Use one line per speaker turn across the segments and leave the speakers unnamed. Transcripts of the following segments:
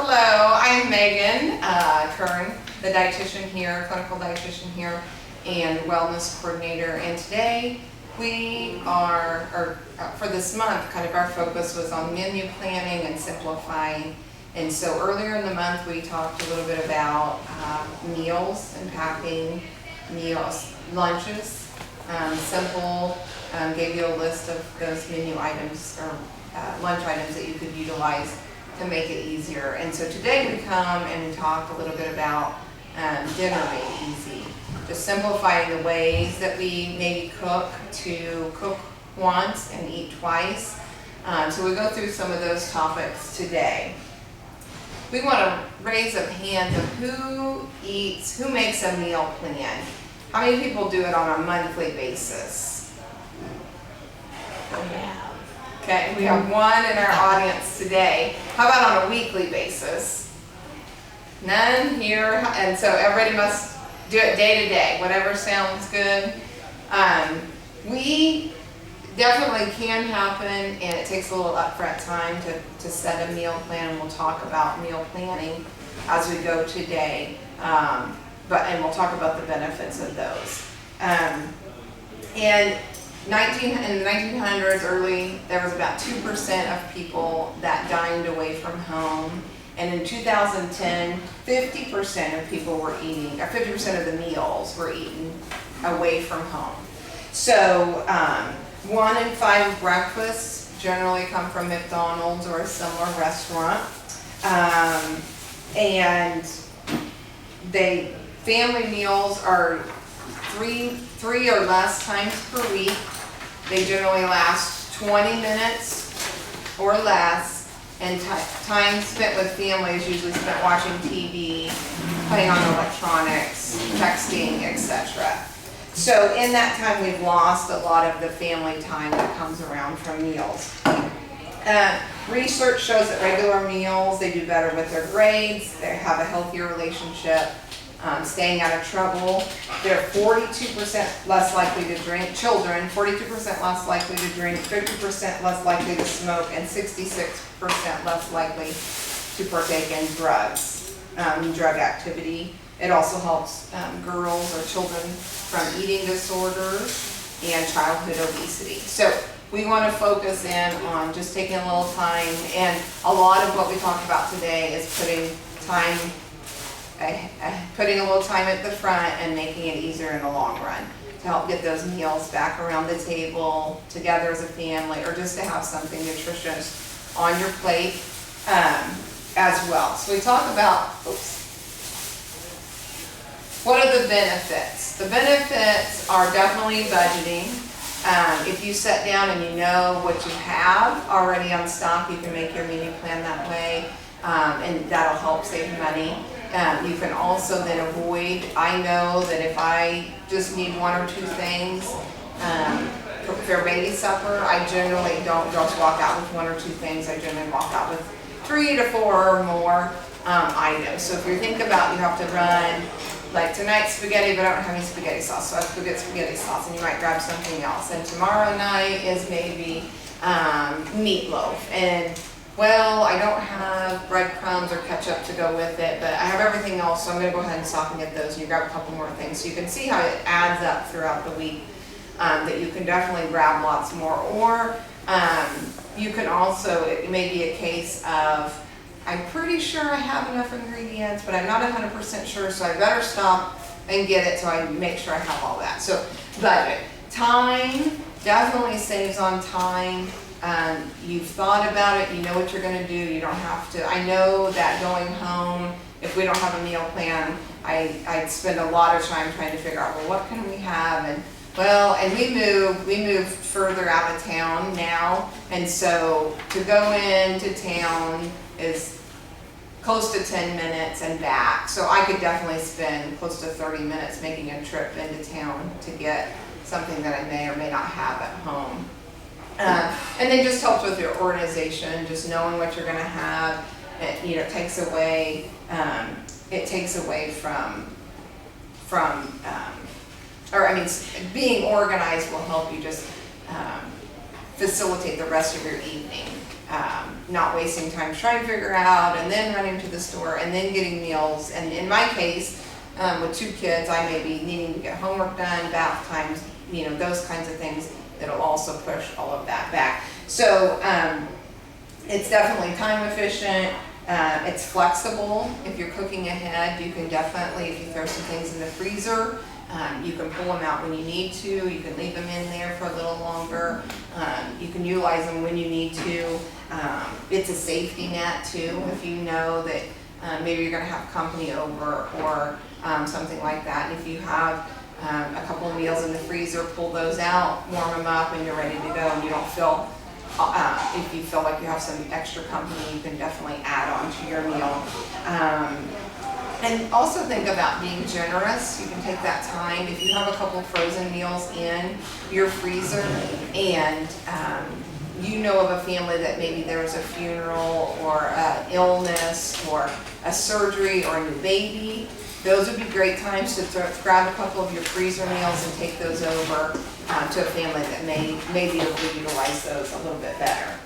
Hello, I'm Megan Kern, the dietitian here, clinical dietitian here, and wellness coordinator. And today we are, for this month, kind of our focus was on menu planning and simplifying. And so earlier in the month we talked a little bit about meals and packing meals, lunches, simple, gave you a list of those menu items or lunch items that you could utilize to make it easier. And so today we come and talk a little bit about dinner made easy. Just simplifying the ways that we maybe cook to cook once and eat twice. So we go through some of those topics today. We want to raise a hand of who makes a meal plan. How many people do it on a monthly basis? Okay, we have one in our audience today. How about on a weekly basis? None here, and so everybody must do it day to day, whatever sounds good. We definitely can happen, and it takes a little upfront time to set a meal plan, and we'll talk about meal planning as we go today. And we'll talk about the benefits of those. In the 1900s, early, there was about 2% of people that dined away from home. And in 2010, 50% of people were eating, or 50% of the meals were eaten away from home. So 1 in 5 breakfasts generally come from McDonald's or a similar restaurant. And family meals are three or less times per week. They generally last 20 minutes or less, and time spent with family is usually spent watching TV, playing on electronics, texting, etc. So in that time, we've lost a lot of the family time that comes around from meals. Research shows that regular meals, they do better with their grades, they have a healthier relationship, staying out of trouble. They're 42% less likely to drink, children, 42% less likely to drink, 50% less likely to smoke, and 66% less likely to partake in drugs, drug activity. It also helps girls or children from eating disorders and childhood obesity. So we want to focus in on just taking a little time, and a lot of what we talk about today is putting a little time at the front and making it easier in the long run to help get those meals back around the table together as a family, or just to have something nutritious on your plate as well. So we talk about, what are the benefits? The benefits are definitely budgeting. If you sit down and you know what you have already on stock, you can make your menu plan that way, and that'll help save money. You can also then avoid, I know that if I just need 1 or 2 things for baby supper, I generally don't just walk out with 1 or 2 things. I generally walk out with 3 to 4 or more items. So if you think about, you have to run, like tonight spaghetti, but I don't have any spaghetti sauce, so I have to go get spaghetti sauce, and you might grab something else. And tomorrow night is maybe meatloaf, and well, I don't have breadcrumbs or ketchup to go with it, but I have everything else, so I'm going to go ahead and stop and get those, and you grab a couple more things. So you can see how it adds up throughout the week, that you can definitely grab lots more. Or you can also, it may be a case of, I'm pretty sure I have enough ingredients, but I'm not 100% sure, so I better stop and get it so I make sure I have all that. So budget. Time definitely saves on time. You've thought about it, you know what you're going to do, you don't have to. I know that going home, if we don't have a meal plan, I'd spend a lot of time trying to figure out, well, what can we have? And we moved further out of town now, and so to go into town is close to 10 minutes and back. So I could definitely spend close to 30 minutes making a trip into town to get something that I may or may not have at home. And then just helps with your organization, just knowing what you're going to have. It takes away being organized will help you just facilitate the rest of your evening. not wasting time trying to figure out and then running to the store and then getting meals. And in my case, with 2 kids, I may be needing to get homework done, bath times, you know, those kinds of things that'll also push all of that back. So it's definitely time efficient. It's flexible. If you're cooking ahead, you can definitely, if you throw some things in the freezer, you can pull them out when you need to. You can leave them in there for a little longer. You can utilize them when you need to. It's a safety net too, if you know that maybe you're going to have company over or something like that. And if you have a couple of meals in the freezer, pull those out, warm them up, and you're ready to go. And you don't feel, if you feel like you have some extra company, you can definitely add on to your meal. And also think about being generous. You can take that time. If you have a couple frozen meals in your freezer and you know of a family that maybe there was a funeral or an illness or a surgery or a new baby, those would be great times to grab a couple of your freezer meals and take those over to a family that may be able to utilize those a little bit better.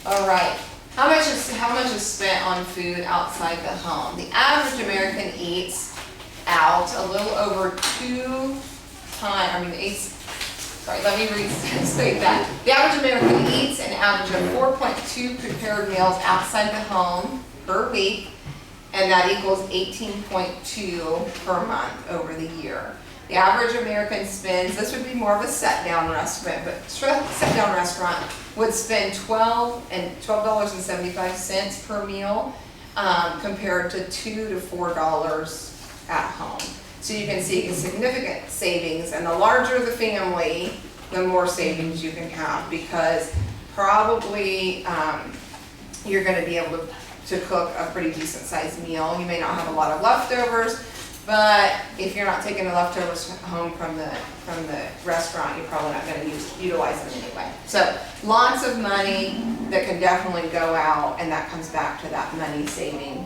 All right. How much is spent on food outside the home? The average American eats out a little over 2 times. Let me restate that. The average American eats an average of 4.2 prepared meals outside the home per week, and that equals 18.2 per month over the year. The average American spends, this would be more of a sit-down restaurant, but sit-down restaurant would spend $12.75 per meal compared to $2 to $4 at home. So you can see a significant savings, and the larger the family, the more savings you can have, because probably you're going to be able to cook a pretty decent sized meal. You may not have a lot of leftovers, but if you're not taking the leftovers home from the restaurant, you're probably not going to utilize them anyway. So lots of money that can definitely go out, and that comes back to that money saving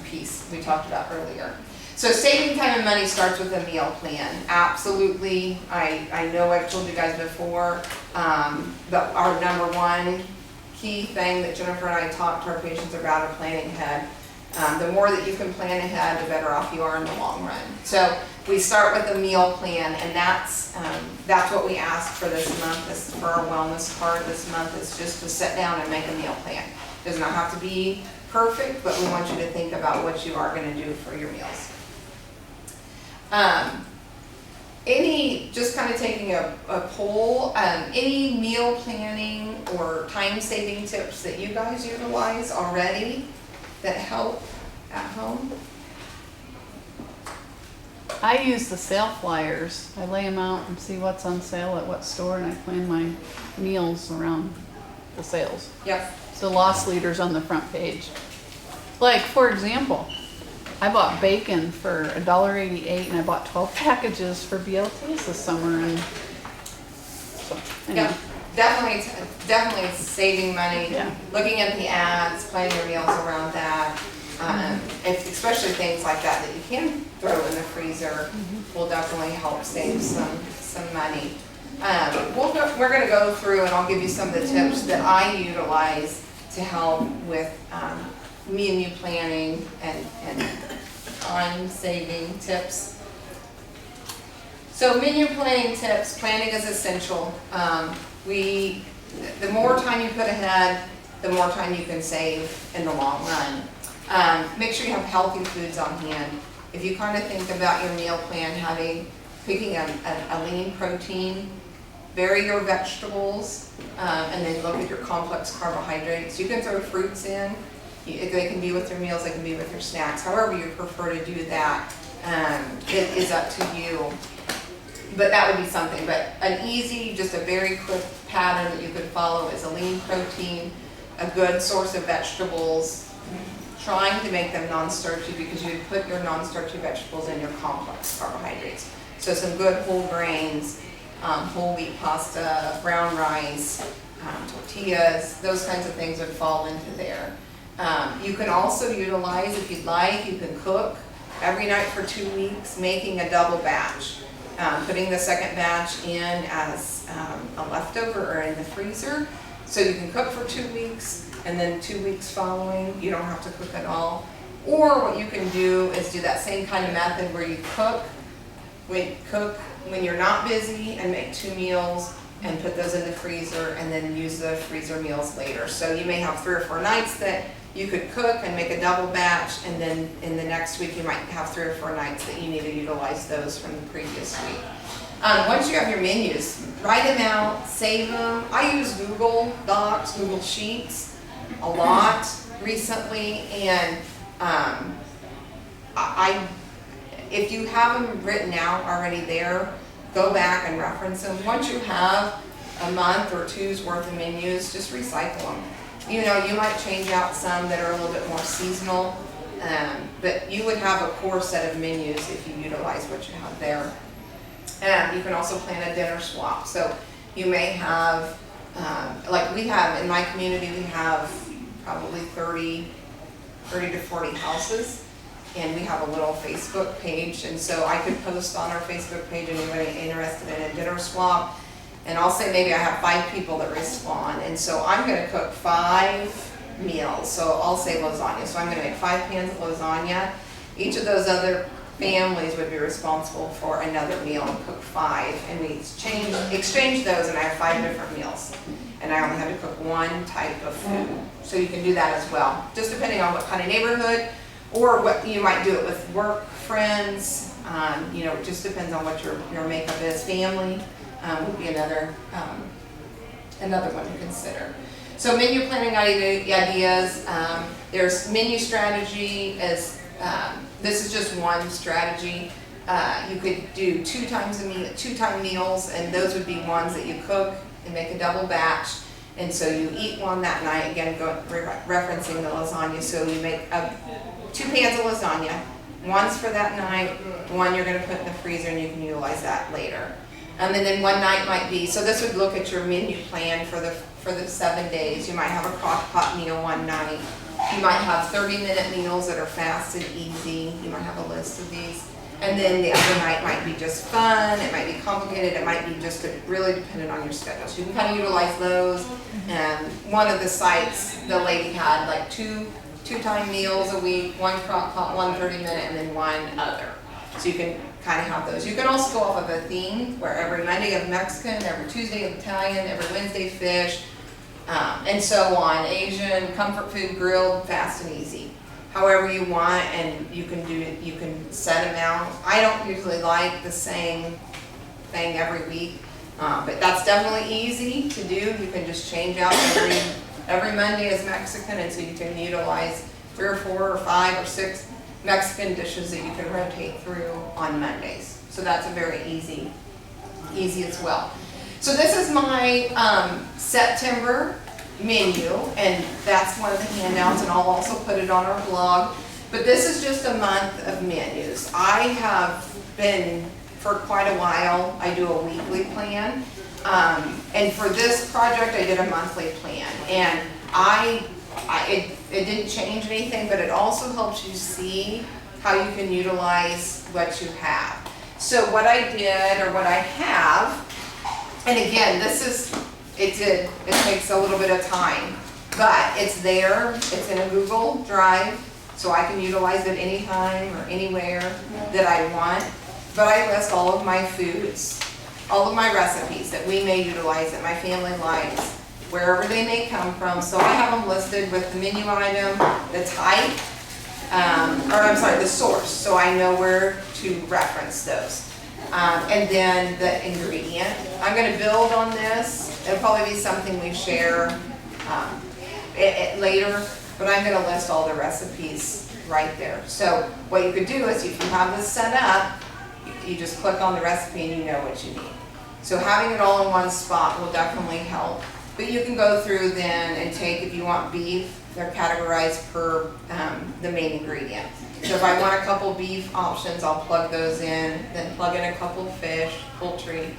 piece we talked about earlier. So saving time and money starts with a meal plan. Absolutely. I know I've told you guys before, but our number one key thing that Jennifer and I talk to our patients about are planning ahead. The more that you can plan ahead, the better off you are in the long run. So we start with a meal plan, and that's what we ask for this month. This is for our wellness part this month, is just to sit down and make a meal plan. It does not have to be perfect, but we want you to think about what you are going to do for your meals. Just kind of taking a poll, any meal planning or time saving tips that you guys utilize already that help at home?
I use the sale flyers. I lay them out and see what's on sale at what store, and I plan my meals around the sales.
Yep.
So loss leaders on the front page. Like, for example, I bought bacon for $1.88, and I bought 12 packages for BLTs this summer, and so anyway.
Yeah, definitely saving money.
Yeah.
Looking at the ads, planning your meals around that. Especially things like that you can throw in the freezer will definitely help save some money. We're going to go through, and I'll give you some of the tips that I utilize to help with menu planning and time saving tips. So menu planning tips. Planning is essential. The more time you put ahead, the more time you can save in the long run. Make sure you have healthy foods on hand. If you kind of think about your meal plan, picking a lean protein, vary your vegetables, and then look at your complex carbohydrates. You can throw fruits in. They can be with your meals, they can be with your snacks. However you prefer to do that, it is up to you. But that would be something. But an easy, just a very quick pattern that you could follow is a lean protein, a good source of vegetables, trying to make them non-starchy, because you would put your non-starchy vegetables in your complex carbohydrates. So some good whole grains, whole wheat pasta, brown rice, tortillas, those kinds of things would fall into there. You can also utilize, if you'd like, you can cook every night for 2 weeks, making a double batch. Putting the second batch in as a leftover or in the freezer, So you can cook for 2 weeks, and then 2 weeks following, you don't have to cook at all. Or what you can do is do that same kind of method where you cook when you're not busy and make 2 meals and put those in the freezer and then use the freezer meals later. So you may have 3 or 4 nights that you could cook and make a double batch, and then in the next week you might have 3 or 4 nights that you need to utilize those from the previous week. Once you have your menus, write them out, save them. I use Google Docs, Google Sheets a lot recently, and if you have them written out already there, go back and reference them. Once you have a month or 2's worth of menus, just recycle them. You know, you might change out some that are a little bit more seasonal, but you would have a core set of menus if you utilize what you have there. And you can also plan a dinner swap. So you may have, like we have, in my community, we have probably 30 to 40 houses. And we have a little Facebook page, and so I could post on our Facebook page, anybody interested in a dinner swap, and I'll say maybe I have 5 people that respond, and so I'm gonna cook 5 meals, so I'll say lasagna, so I'm gonna make 5 pans of lasagna. Each of those other families would be responsible for another meal and cook 5, and we exchange those, and I have 5 different meals, and I only have to cook 1 type of food, so you can do that as well, just depending on what kind of neighborhood, or what you might do it with work, friends, you know, it just depends on what your makeup is. Family would be another one to consider. So menu planning ideas, there's menu strategy as, this is just one strategy. You could do 2 time meals, and those would be ones that you cook and make a double batch. And so you eat one that night, again, referencing the lasagna, so you make 2 pans of lasagna, one's for that night, one you're going to put in the freezer and you can utilize that later. And then one night might be, so this would look at your menu plan for the 7 days. You might have a crock pot meal one night. You might have 30-minute meals that are fast and easy. You might have a list of these. And then the other night might be just fun, it might be complicated, it might be just really dependent on your schedule. So you can kind of utilize those. And one of the sites, the lady had like 2 time meals a week, 1 crock pot, 1 30-minute, and then 1 other. So you can kind of have those. You can also go off of a theme where every Monday you have Mexican, every Tuesday you have Italian, every Wednesday fish, and so on. Asian, comfort food, grilled, fast and easy. However you want, and you can set them out. I don't usually like the same thing every week, but that's definitely easy to do. You can just change out every Monday is Mexican, and so you can utilize 3 or 4 or 5 or 6 Mexican dishes that you can rotate through on Mondays. So that's a very easy as well. So this is my September menu, and that's one of the handouts, and I'll also put it on our blog. But this is just a month of menus. I have been, for quite a while, I do a weekly plan. And for this project, I did a monthly plan, and it didn't change anything, but it also helps you see how you can utilize what you have. So what I did, or what I have, and again, it takes a little bit of time, but it's there, it's in a Google Drive, so I can utilize it anytime or anywhere that I want. But I list all of my foods, all of my recipes that we may utilize, that my family likes, wherever they may come from. So I have them listed with the menu item, the type, the source, so I know where to reference those. And then the ingredient. I'm going to build on this. It'll probably be something we share later, but I'm going to list all the recipes right there. So what you could do is, if you have this set up, you just click on the recipe and you know what you need. So having it all in one spot will definitely help. But you can go through then and take, if you want beef, they're categorized per the main ingredient. So if I want a couple beef options, I'll plug those in, then plug in a couple fish, poultry,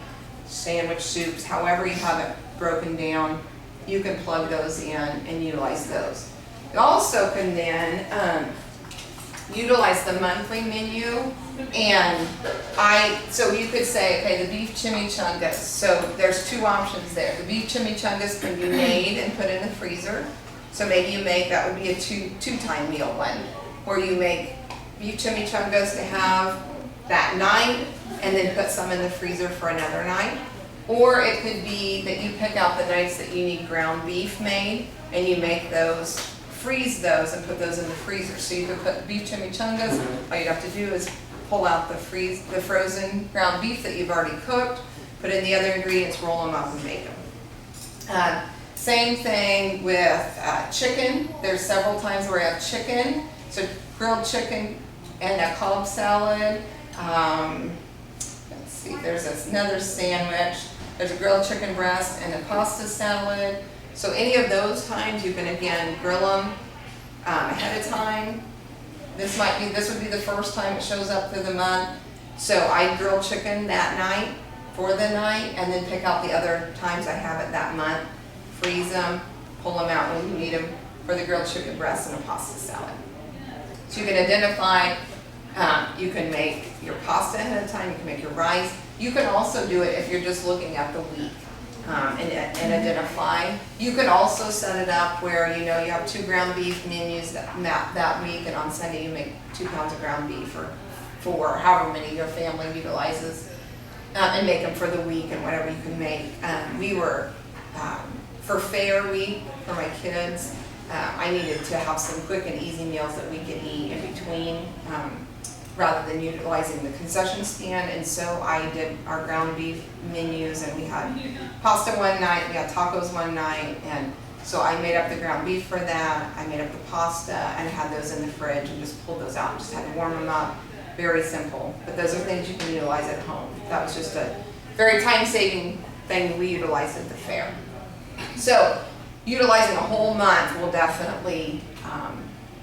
sandwich soups, however you have it broken down, you can plug those in and utilize those. You also can then utilize the monthly menu. And so you could say, okay, the beef chimichangas, so there's two options there. The beef chimichangas can be made and put in the freezer. So maybe you make, that would be a two-time meal one, where you make beef chimichangas to have that night and then put some in the freezer for another night. Or it could be that you pick out the nights that you need ground beef made and you make those, freeze those and put those in the freezer. So you could put beef chimichangas, all you'd have to do is pull out the frozen ground beef that you've already cooked, put in the other ingredients, roll them up and make them. Same thing with chicken. There's several times where I have chicken. So grilled chicken and a Cobb salad. Let's see, there's another sandwich. There's a grilled chicken breast and a pasta salad. So any of those times you can again grill them ahead of time. This would be the first time it shows up through the month. So I grill chicken that night for the night and then pick out the other times I have it that month, freeze them, pull them out when you need them for the grilled chicken breast and a pasta salad. So you can identify, you can make your pasta ahead of time, you can make your rice. You can also do it if you're just looking at the week and identify. You could also set it up where you have 2 ground beef menus that week, and on Sunday you make 2 pounds of ground beef or 4, however many your family utilizes, and make them for the week and whatever you can make. We were, for fair week for my kids, I needed to have some quick and easy meals that we could eat in between, rather than utilizing the concession stand. And so I did our ground beef menus, and we had pasta one night, we had tacos one night, and so I made up the ground beef for that. I made up the pasta and had those in the fridge and just pulled those out and just had to warm them up. Very simple, but those are things you can utilize at home. That was just a very time-saving thing we utilized at the fair. So utilizing a whole month will definitely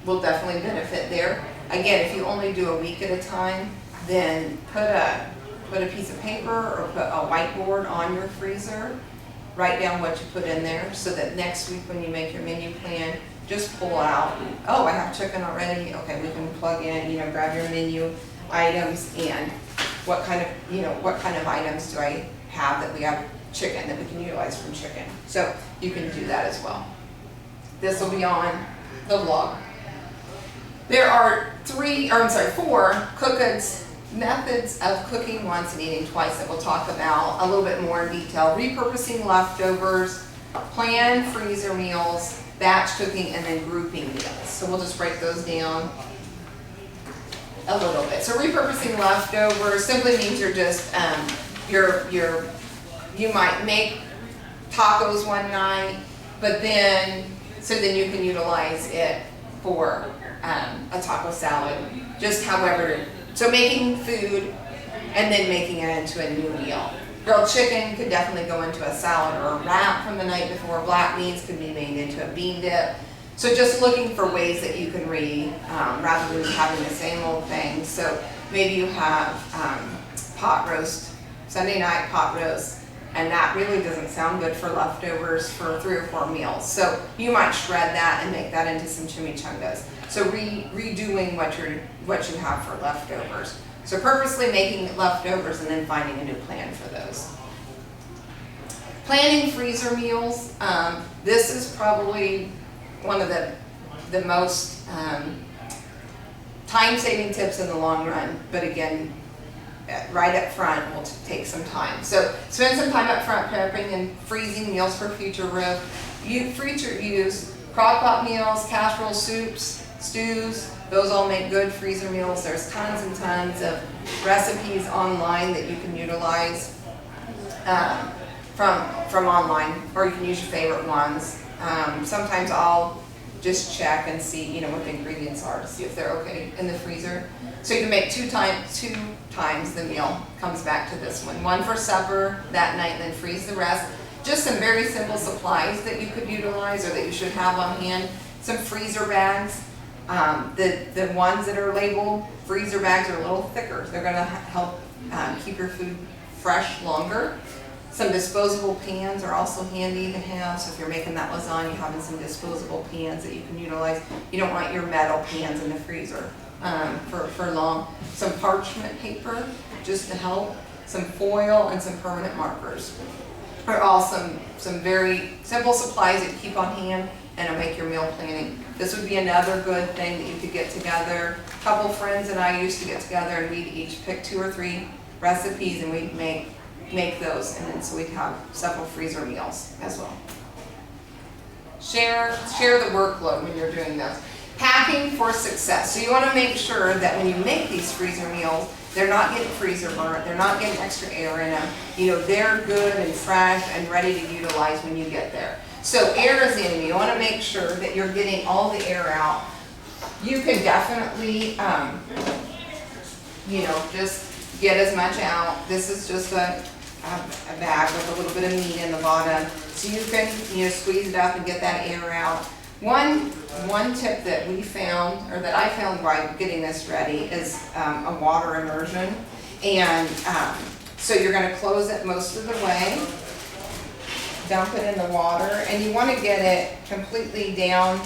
benefit there. Again, if you only do a week at a time, then put a piece of paper or put a whiteboard on your freezer. Write down what you put in there so that next week when you make your menu plan, just pull out, oh, I have chicken already. Okay, we can plug in, grab your menu items and what kind of items do I have that we have chicken that we can utilize from chicken. So you can do that as well. This will be on the blog. There are 4 methods of cooking once and eating twice that we'll talk about a little bit more in detail. Repurposing leftovers, planned freezer meals, batch cooking, and then grouping meals. So we'll just break those down a little bit. So repurposing leftovers simply means you're just, you might make tacos one night, but then you can utilize it for a taco salad, just however. So making food and then making it into a new meal. Grilled chicken could definitely go into a salad or a wrap from the night before. Black beans could be made into a bean dip. So just looking for ways that you can rather than having the same old thing. So maybe you have pot roast, Sunday night pot roast, and that really doesn't sound good for leftovers for 3 or 4 meals. So you might shred that and make that into some chimichangas. So redoing what you have for leftovers. So purposely making leftovers and then finding a new plan for those. Planning freezer meals. This is probably one of the most time-saving tips in the long run, but again, right up front will take some time. So spend some time up front prepping and freezing meals for future use crock-pot meals, casserole soups, stews. Those all make good freezer meals. There's tons and tons of recipes online that you can utilize from online, or you can use your favorite ones. Sometimes I'll just check and see, what the ingredients are to see if they're okay in the freezer. So you can make two times the meal comes back to this one. One for supper that night, then freeze the rest. Just some very simple supplies that you could utilize or that you should have on hand. Some freezer bags. The ones that are labeled freezer bags are a little thicker. They're going to help keep your food fresh longer. Some disposable pans are also handy to have, so if you're making that lasagna, having some disposable pans that you can utilize. You don't want your metal pans in the freezer for long. Some parchment paper, just to help. Some foil and some permanent markers are all some very simple supplies that you keep on hand and it'll make your meal planning. This would be another good thing that you could get together. A couple friends and I used to get together and we'd each pick 2 or 3 recipes and we'd make those, and then so we'd have several freezer meals as well. Share the workload when you're doing those. Packing for success. So you want to make sure that when you make these freezer meals, they're not getting freezer burnt, they're not getting extra air in them. You know, they're good and fresh and ready to utilize when you get there. So air is the enemy. You want to make sure that you're getting all the air out. You can definitely, you know, just get as much out. This is just a bag with a little bit of meat in the bottom. So you can, you know, squeeze it up and get that air out. One tip that we found, or that I found while getting this ready, is a water immersion. And so you're going to close it most of the way, dump it in the water, and you want to get it completely down,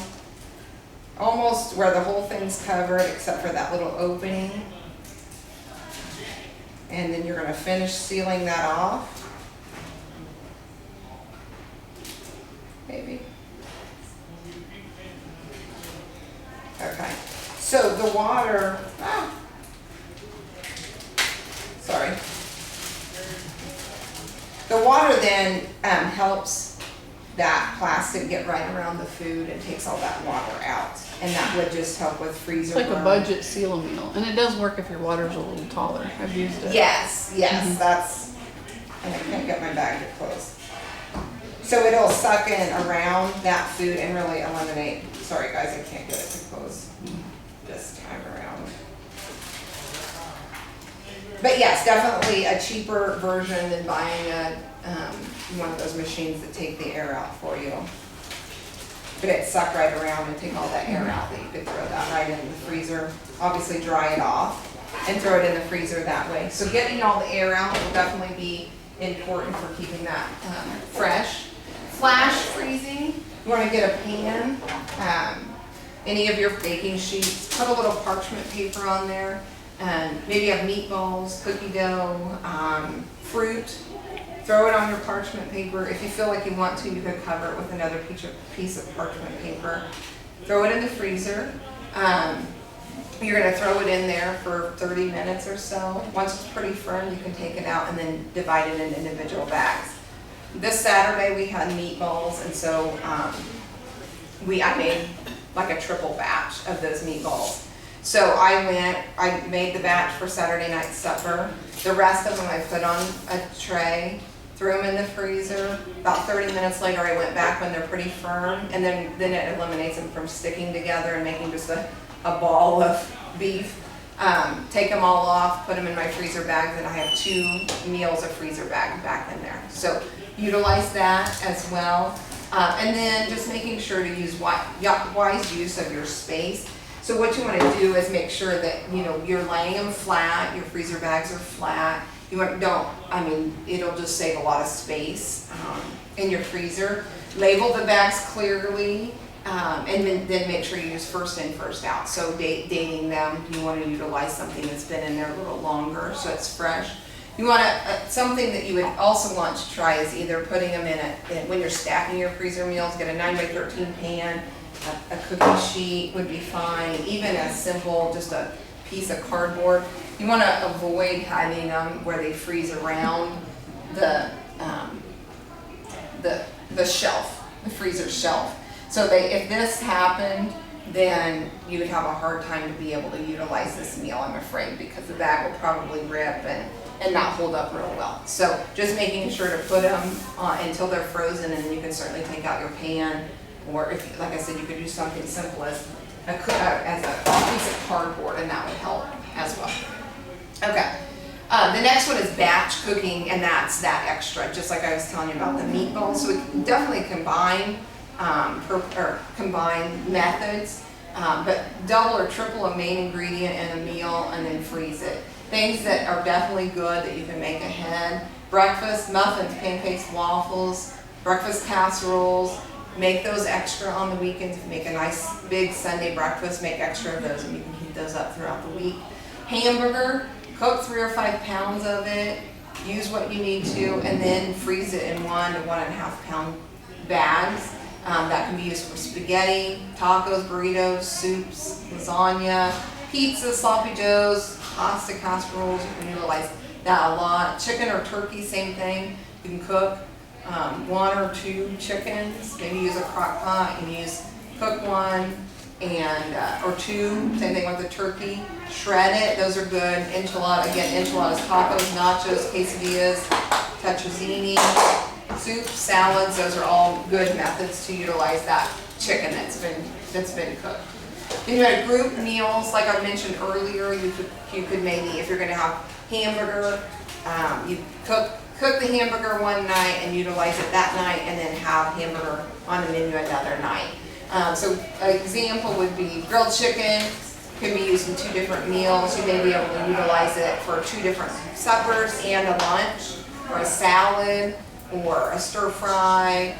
almost where the whole thing's covered except for that little opening. And then you're going to finish sealing that off. Maybe. Okay. So the water, sorry. The water then helps that plastic get right around the food and takes all that water out. And that would just help with freezer
It's like
burn.
a budget seal-a-meal, and it does work if your water's a little taller. I've used it.
Yes, that's, and I can't get my bag to close. So it'll suck in around that food and really eliminate, sorry guys, I can't get it to close this time around. But yes, definitely a cheaper version than buying one of those machines that take the air out for you. But it suck right around and take all that air out, that you could throw that right in the freezer. Obviously dry it off and throw it in the freezer that way. So getting all the air out will definitely be important for keeping that fresh. Flash freezing, you want to get a pan, any of your baking sheets, put a little parchment paper on there, and maybe you have meatballs, cookie dough, fruit. Throw it on your parchment paper. If you feel like you want to, you can cover it with another piece of parchment paper. Throw it in the freezer. You're going to throw it in there for 30 minutes or so. Once it's pretty firm, you can take it out and then divide it into individual bags. This Saturday we had meatballs, and so I made like a triple batch of those meatballs. So I made the batch for Saturday night supper. The rest of them I put on a tray, threw them in the freezer. About 30 minutes later I went back when they're pretty firm, and then it eliminates them from sticking together and making just a ball of beef. Take them all off, put them in my freezer bags, and I have 2 meals of freezer bags back in there. So utilize that as well. And then just making sure to use wise use of your space. So what you want to do is make sure that, you know, you're laying them flat, your freezer bags are flat. It'll just save a lot of space in your freezer. Label the bags clearly, and then make sure you use first in, first out. So dating them, you want to utilize something that's been in there a little longer so it's fresh. You want to, something that you would also want to try is either putting them when you're stacking your freezer meals, get a 9x13 pan, a cookie sheet would be fine, even a simple, just a piece of cardboard. You want to avoid having them where they freeze around the shelf, the freezer shelf. So if this happened, then you would have a hard time to be able to utilize this meal, I'm afraid, because the bag will probably rip and not hold up real well. So just making sure to put them until they're frozen, and then you can certainly take out your pan, or if, like I said, you could do something simple as a piece of cardboard, and that would help as well. Okay. The next one is batch cooking, and that's that extra, just like I was telling you about the meatballs. So we can definitely combine methods, but double or triple a main ingredient in a meal and then freeze it. Things that are definitely good that you can make ahead breakfast, muffins, pancakes, waffles, breakfast casseroles. Make those extra on the weekends. If you make a nice big Sunday breakfast, make extra of those and you can heat those up throughout the week. Hamburger, cook 3 or 5 pounds of it, use what you need to, and then freeze it in 1 to 1.5 pound bags. That can be used for spaghetti, tacos, burritos, soups, lasagna, pizza, sloppy joes, pasta casseroles. You can utilize that a lot. Chicken or turkey, same thing. You can cook 1 or 2 chickens. Maybe use a crock pot and cook 1 and or 2. Same thing with the turkey. Shred it. Those are good. Enchiladas, tacos, nachos, quesadillas, tetrazzini, soup, salads. Those are all good methods to utilize that chicken that's been cooked. Then you had group meals, like I mentioned earlier. You could maybe, if you're going to have hamburger, you cook the hamburger one night and utilize it that night, and then have hamburger on the menu another night. So an example would be grilled chicken. Can be used in 2 different meals. You may be able to utilize it for 2 different suppers and a lunch, or a salad, or a stir fry,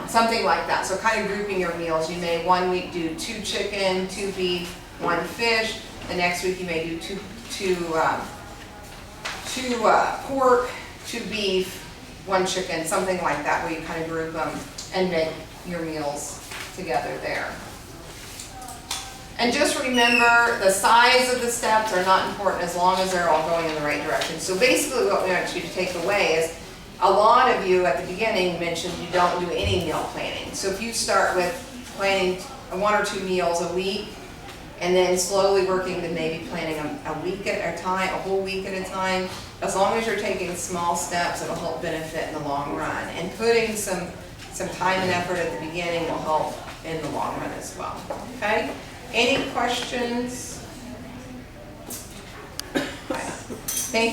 something like that. So kind of grouping your meals. You may one week do 2 chicken, 2 beef, 1 fish. The next week you may do two pork, 2 beef, 1 chicken, something like that, where you kind of group them and make your meals together there. And just remember, the size of the steps are not important as long as they're all going in the right direction. So basically what we want you to take away is, a lot of you at the beginning mentioned you don't do any meal planning. So if you start with planning 1 or 2 meals a week, and then slowly working to maybe planning a week at a time, a whole week at a time, as long as you're taking small steps, it'll help benefit in the long run. And putting some time and effort at the beginning will help in the long run as well. Okay? Any questions? Thank you.